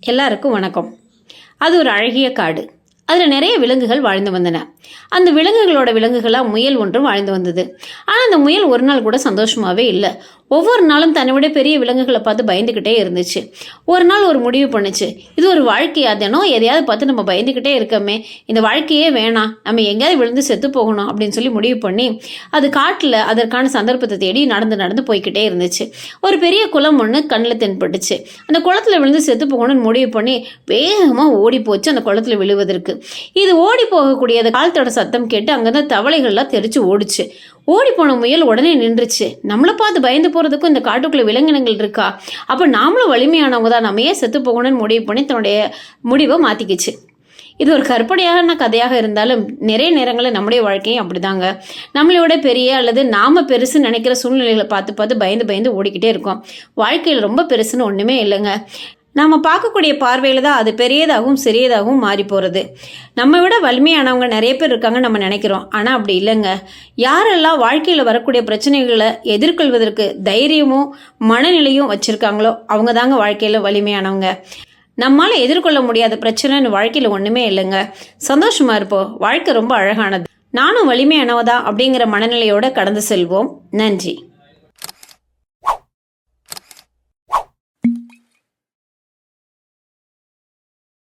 எல்லாருக்கும் வணக்கம். அது ஒரு அழகிய காடு. அதில் நிறைய விலங்குகள் வாழ்ந்து வந்தன. அந்த விலங்குகளாக முயல் ஒன்றும் வாழ்ந்து வந்தது. ஆனால் அந்த முயல் ஒரு நாள் கூட சந்தோஷமாகவே இல்லை. ஒவ்வொரு நாளும் தன்னை விட பெரிய விலங்குகளை பார்த்து பயந்துக்கிட்டே இருந்துச்சு. ஒரு நாள் ஒரு முடிவு பண்ணுச்சு, இது ஒரு வாழ்க்கையா, தினம் எதையாவது பார்த்து நம்ம பயந்துக்கிட்டே இருக்கமே, இந்த வாழ்க்கையே வேணாம், நம்ம எங்கேயாவது விழுந்து செத்து போகணும் அப்படின்னு சொல்லி முடிவு பண்ணி அது காட்டில் அதற்கான சந்தர்ப்பத்தை தேடி நடந்து போய்கிட்டே இருந்துச்சு. ஒரு பெரிய குளம் ஒன்று கண்ணில் தென்பட்டுச்சு. அந்த குளத்தில் விழுந்து செத்து போகணும்னு முடிவு பண்ணி வேகமாக ஓடி போச்சு அந்த குளத்தில் விழுவதற்கு. இது ஓடி போகக்கூடிய காலத்தோட சத்தம் கேட்டு அங்கேருந்து தவளைகள்லாம் தெரிச்சு ஓடிச்சு. ஓடி போன முயல் உடனே நின்றுச்சு. நம்மளை பார்த்து பயந்து போறதுக்கும் இந்த காட்டுக்குள்ள விலங்கினங்கள் இருக்கா, அப்ப நாமளும் வலிமையானவங்க தான், நம்ம ஏன் செத்து போகணும்னு முடிவு பண்ணி தன்னுடைய முடிவை மாத்திக்கிச்சு. இது ஒரு கற்பனையான கதையாக இருந்தாலும் நிறைய நேரங்களில் நம்முடைய வாழ்க்கையும் அப்படிதாங்க. நம்மளோட பெரிய அல்லது நாம பெருசுன்னு நினைக்கிற சூழ்நிலைகளை பார்த்து பயந்து ஓடிக்கிட்டே இருக்கோம். வாழ்க்கையில் ரொம்ப பெருசுன்னு ஒண்ணுமே இல்லைங்க. நாம் பார்க்கக்கூடிய பார்வையில் தான் அது பெரியதாகவும் சிறியதாகவும் மாறி போகிறது. நம்ம விட வலிமையானவங்க நிறைய பேர் இருக்காங்க நம்ம நினைக்கிறோம். ஆனால் அப்படி இல்லைங்க. யாரெல்லாம் வாழ்க்கையில் வரக்கூடிய பிரச்சனைகளை எதிர்கொள்வதற்கு தைரியமும் மனநிலையும் வச்சுருக்காங்களோ அவங்க தாங்க வாழ்க்கையில் வலிமையானவங்க. நம்மளால் எதிர்கொள்ள முடியாத பிரச்சனைன்னு வாழ்க்கையில் ஒன்றுமே இல்லைங்க. சந்தோஷமாக இருப்போம். வாழ்க்கை ரொம்ப அழகானது. நானும் வலிமையானவதா அப்படிங்கிற மனநிலையோடு கடந்து செல்வோம். நன்றி.